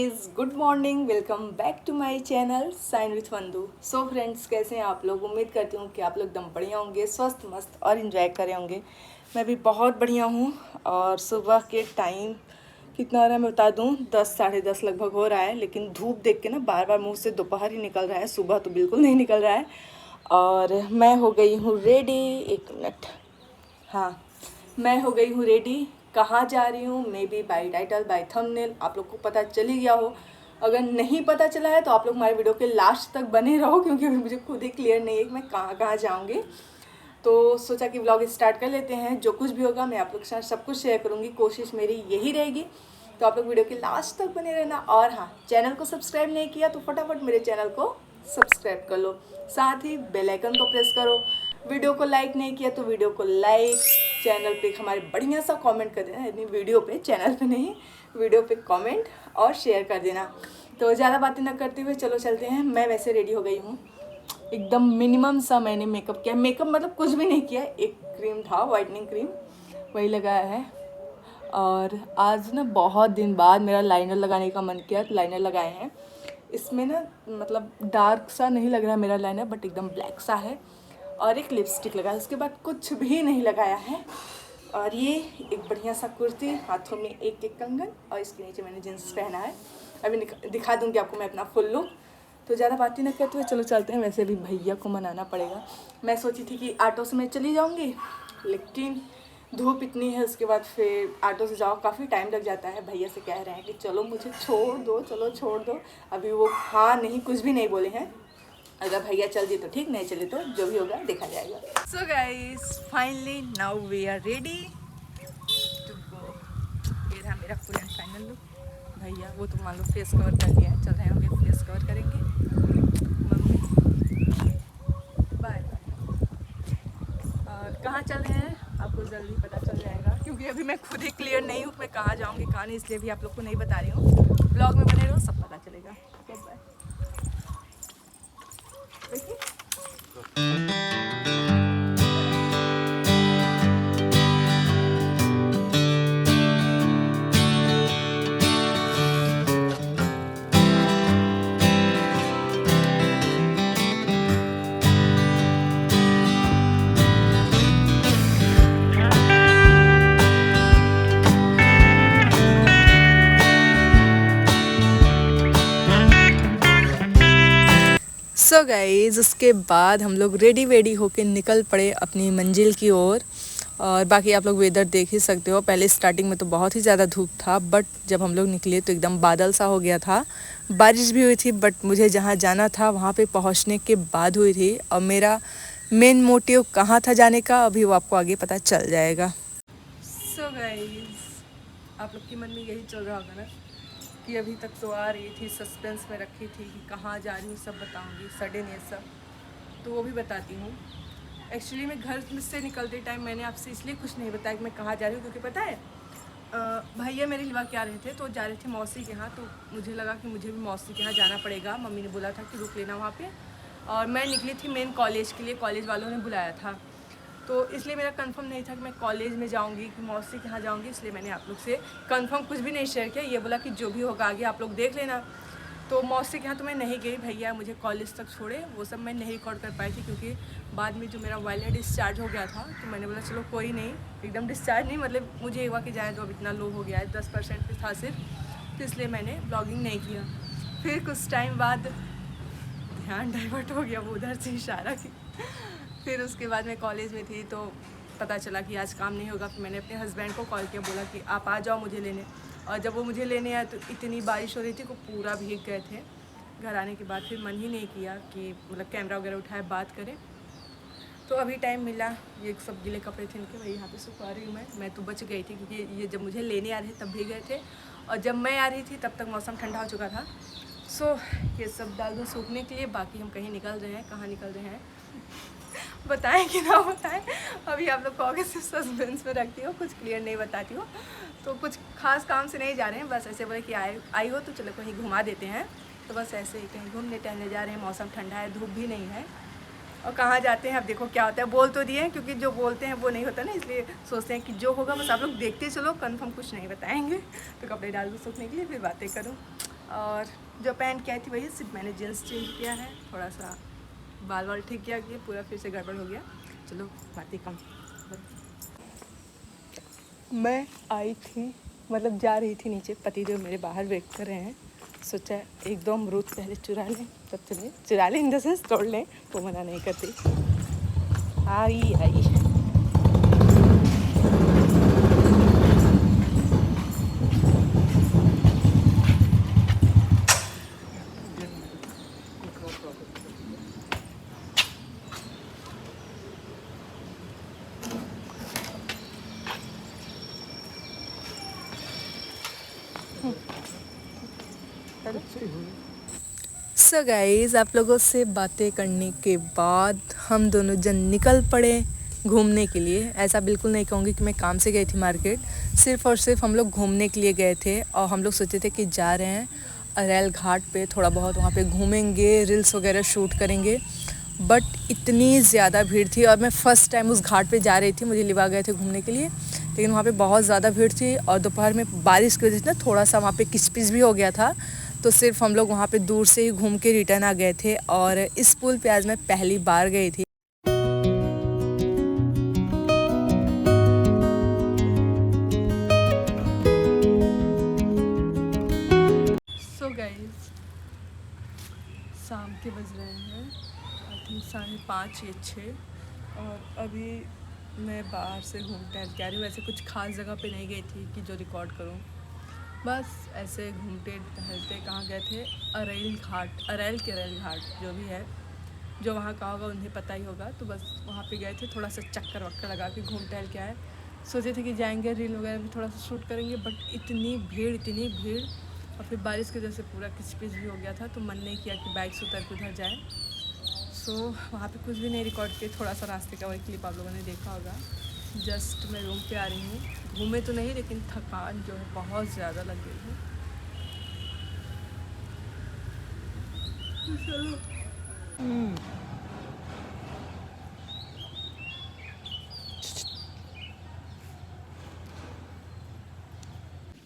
Guys, good morning. Welcome back to my channel sign with Vandu. So friends, कैसे हैं आप लोग? उम्मीद करती हूँ कि आप लोग एकदम बढ़िया होंगे, स्वस्थ मस्त और इन्जॉय करे होंगे। मैं भी बहुत बढ़िया हूँ। और सुबह के टाइम कितना हो रहा है मैं बता दूँ, 10 साढ़े 10 लगभग हो रहा है। लेकिन धूप देख के ना बार बार मुँह से दोपहर ही निकल रहा है, सुबह तो बिल्कुल नहीं निकल रहा है। और मैं हो गई हूँ रेडी। एक मिनट, हाँ, मैं हो गई हूँ रेडी। कहाँ जा रही हूँ may be by title by thumbnail आप लोग को पता चल ही गया हो। अगर नहीं पता चला है तो आप लोग हमारे वीडियो के लास्ट तक बने रहो, क्योंकि अभी मुझे खुद ही क्लियर नहीं है कि मैं कहाँ कहाँ जाऊँगी। तो सोचा कि व्लॉग स्टार्ट कर लेते हैं। जो कुछ भी होगा मैं आप लोग के साथ सब कुछ शेयर करूँगी, कोशिश मेरी यही रहेगी। तो आप लोग वीडियो के लास्ट तक बने रहना। और हाँ, चैनल को सब्सक्राइब नहीं किया तो फटाफट मेरे चैनल को सब्सक्राइब कर लो, साथ ही बेल आइकन को प्रेस करो। वीडियो को लाइक नहीं किया तो वीडियो को लाइक, चैनल पे हमारे बढ़िया सा कमेंट कर देना, यानी वीडियो पे, चैनल पे नहीं, वीडियो पे कमेंट और शेयर कर देना। तो ज़्यादा बातें ना करते हुए चलो चलते हैं। मैं वैसे रेडी हो गई हूँ, एकदम मिनिमम सा मैंने मेकअप किया। मेकअप मतलब कुछ भी नहीं किया, एक क्रीम था, वाइटनिंग क्रीम, वही लगाया है। और आज ना बहुत दिन बाद मेरा लाइनर लगाने का मन किया तो लाइनर लगाए हैं। इसमें ना मतलब डार्क सा नहीं लग रहा है मेरा लाइनर, बट एकदम ब्लैक सा है। और एक लिपस्टिक लगाया, उसके बाद कुछ भी नहीं लगाया है। और ये एक बढ़िया सा कुर्ती, हाथों में एक एक कंगन, और इसके नीचे मैंने जींस पहना है। अभी दिखा दूँगी आपको मैं अपना फुल लुक। तो ज़्यादा बातें न करते हुए चलो चलते हैं। वैसे भी भैया को मनाना पड़ेगा। मैं सोची थी कि ऑटो से मैं चली जाऊँगी, लेकिन धूप इतनी है, उसके बाद फिर ऑटो से जाओ काफ़ी टाइम लग जाता है। भैया से कह रहे हैं कि चलो मुझे छोड़ दो, चलो छोड़ दो। अभी वो हाँ नहीं कुछ भी नहीं बोले हैं। अगर भैया चल दिए तो ठीक, नहीं चले तो जो भी होगा देखा जाएगा। So guys, finally now we are ready to go. ये रहा मेरा फुल एंड फाइनल लुक। भैया वो तो मान लो फेस कवर कर दिया है, चल रहे हैं, हम भी फेस कवर करेंगे। Mummy bye. और कहाँ चल रहे हैं आपको जल्दी पता चल जाएगा, क्योंकि अभी मैं खुद ही क्लियर नहीं हूँ मैं कहाँ जाऊँगी कहाँ नहीं, इसलिए भी आप लोग को नहीं बता रही हूँ। ब्लॉग में बने रहो, सब पता चलेगा। बाय। सो गाइज़, उसके बाद हम लोग रेडी वेडी होके निकल पड़े अपनी मंजिल की ओर। और बाकी आप लोग वेदर देख ही सकते हो। पहले स्टार्टिंग में तो बहुत ही ज़्यादा धूप था, बट जब हम लोग निकले तो एकदम बादल सा हो गया था। बारिश भी हुई थी, बट मुझे जहाँ जाना था वहाँ पे पहुँचने के बाद हुई थी। और मेरा मेन मोटिव कहाँ था जाने का, अभी वो आपको आगे पता चल जाएगा। सो गाइज़, आप लोग के मन में यही चल रहा होगा ना कि अभी तक तो आ रही थी, सस्पेंस में रखी थी कि कहाँ जा रही हूँ, सब बताऊँगी सडन ये सब, तो वो भी बताती हूँ। एक्चुअली मैं घर से निकलते टाइम मैंने आपसे इसलिए कुछ नहीं बताया कि मैं कहाँ जा रही हूँ, क्योंकि पता है भैया मेरे लिवा के आ रहे थे, तो जा रहे थे मौसी के यहाँ। तो मुझे लगा कि मुझे भी मौसी के यहाँ जाना पड़ेगा। मम्मी ने बोला था कि रुक लेना वहाँ पे। और मैं निकली थी मेन कॉलेज के लिए, कॉलेज वालों ने बुलाया था, तो इसलिए मेरा कंफर्म नहीं था कि मैं कॉलेज में जाऊंगी कि मौसी के यहाँ जाऊंगी। इसलिए मैंने आप लोग से कंफर्म कुछ भी नहीं शेयर किया। ये बोला कि जो भी होगा आगे आप लोग देख लेना। तो मौसी के यहाँ तो मैं नहीं गई, भैया मुझे कॉलेज तक छोड़े, वो सब मैं नहीं रिकॉर्ड कर पाई थी, क्योंकि बाद में जो मेरा वायलेट डिस्चार्ज हो गया था, तो मैंने बोला चलो कोई नहीं, एकदम डिस्चार्ज नहीं, मतलब मुझे हुआ कि जाए तो अब इतना लो हो गया है, 10% पे था सिर्फ, तो इसलिए मैंने ब्लॉगिंग नहीं किया। फिर कुछ टाइम बाद ध्यान डाइवर्ट हो गया, वो उधर से इशारा की। फिर उसके बाद मैं कॉलेज में थी, तो पता चला कि आज काम नहीं होगा। फिर मैंने अपने हस्बैंड को कॉल किया, बोला कि आप आ जाओ मुझे लेने। और जब वो मुझे लेने आए तो इतनी बारिश हो रही थी कि पूरा भीग गए थे। घर आने के बाद फिर मन ही नहीं किया कि मतलब कैमरा वगैरह उठाए बात करें। तो अभी टाइम मिला, ये सब गीले कपड़े थे इनके, वही यहाँ पे सुखा रही हूँ मैं तो बच गई थी, क्योंकि ये जब मुझे लेने आ रहे थे तब भीग गए थे, और जब मैं आ रही थी तब तक मौसम ठंडा हो चुका था। सो ये सब डाल दो सूखने के लिए। बाकी हम कहीं निकल रहे हैं, कहाँ निकल रहे हैं बताएं कि ना बताएं, अभी आप लोग कहोगे सिर्फ सस्पेंस में रखती हो, कुछ क्लियर नहीं बताती हो। तो कुछ खास काम से नहीं जा रहे हैं, बस ऐसे बोले कि आई हो तो चलो कहीं घुमा देते हैं। तो बस ऐसे ही कहीं घूमने टहलने जा रहे हैं। मौसम ठंडा है, धूप भी नहीं है। और कहाँ जाते हैं अब देखो क्या होता है। बोल तो दिए हैं, क्योंकि जो बोलते हैं वो नहीं होता ना, इसलिए सोचते हैं कि जो होगा बस आप लोग देखते चलो, कंफर्म कुछ नहीं बताएंगे। तो कपड़े डाल दो सूखने के लिए, फिर बातें करूँ। और जो पैंट क्या थी वही, सिर्फ मैंने जीन्स चेंज किया है, थोड़ा सा बाल वाल ठीक किया कि पूरा फिर से गड़बड़ हो गया। चलो बातें कम। मैं आई थी, मतलब जा रही थी नीचे, पतिदेव मेरे बाहर वेट कर रहे हैं। सोचा एक दो अमरूद पहले चुरा लें, तब चलें। चुरा लें इन द सेंस तोड़ लें, वो मना नहीं करती। आई आई सो गाइस, आप लोगों से बातें करने के बाद हम दोनों जन निकल पड़े घूमने के लिए। ऐसा बिल्कुल नहीं कहूँगी कि मैं काम से गई थी मार्केट, सिर्फ़ और सिर्फ हम लोग घूमने के लिए गए थे। और हम लोग सोचे थे कि जा रहे हैं अरेल घाट पे, थोड़ा बहुत वहाँ पे घूमेंगे, रील्स वगैरह शूट करेंगे। बट इतनी ज़्यादा भीड़ थी, और मैं फ़र्स्ट टाइम उस घाट पे जा रही थी। मुझे लिवा गए थे घूमने के लिए, लेकिन वहाँ पे बहुत ज़्यादा भीड़ थी, और दोपहर में बारिश की वजह से ना थोड़ा सा वहाँ पे किचपिच भी हो गया था। तो सिर्फ हम लोग वहाँ पे दूर से ही घूम के रिटर्न आ गए थे। और इस पुल पे आज मैं पहली बार गई थी। सो गाइस, शाम के बज रहे हैं आई थिंक 5:30 या 6, और अभी मैं बाहर से घूम टहल के आ रही हूँ। वैसे कुछ खास जगह पे नहीं गई थी कि जो रिकॉर्ड करूँ, बस ऐसे घूमते टहलते। कहाँ गए थे? अरेल घाट, अरेल घाट जो भी है, जो वहाँ का होगा उन्हें पता ही होगा। तो बस वहाँ पे गए थे, थोड़ा सा चक्कर वक्कर लगा के घूम टहल के आए। सोचे थे कि जाएंगे रील वगैरह भी थोड़ा सा शूट करेंगे, बट इतनी भीड़, और फिर बारिश की वजह से पूरा किचपिच भी हो गया था, तो मन नहीं किया कि बाइक से उतर के उधर जाए। सो वहाँ पे कुछ भी नहीं रिकॉर्ड किए, थोड़ा सा रास्ते का वही क्लिप आप लोगों ने देखा होगा। जस्ट मैं रूम पे आ रही हूँ, घूमे तो नहीं, लेकिन थकान जो है बहुत ज़्यादा लग गई है।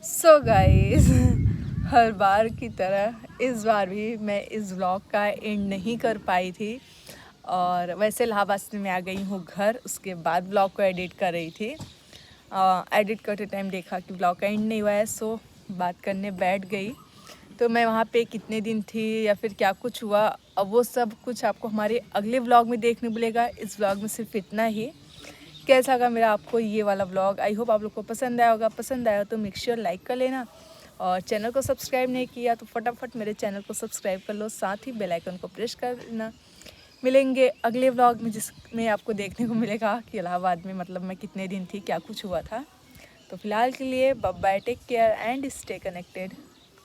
सो गाइस, हर बार की तरह इस बार भी मैं इस व्लॉग का एंड नहीं कर पाई थी। और वैसे इलाहाबाद से मैं आ गई हूँ घर, उसके बाद व्लॉग को एडिट कर रही थी। एडिट करते टाइम देखा कि व्लॉग का एंड नहीं हुआ है, सो बात करने बैठ गई। तो मैं वहाँ पे कितने दिन थी या फिर क्या कुछ हुआ, अब वो सब कुछ आपको हमारे अगले व्लॉग में देखने मिलेगा। इस व्लॉग में सिर्फ इतना ही। कैसा लगा मेरा आपको ये वाला व्लॉग? आई होप आप लोग को पसंद आया होगा। पसंद आया तो मेक श्योर लाइक कर लेना, और चैनल को सब्सक्राइब नहीं किया तो फटाफट मेरे चैनल को सब्सक्राइब कर लो, साथ ही बेल आइकन को प्रेस कर देना। मिलेंगे अगले व्लॉग में, जिसमें आपको देखने को मिलेगा कि इलाहाबाद में मतलब मैं कितने दिन थी, क्या कुछ हुआ था। तो फिलहाल के लिए bye bye, take care and stay connected.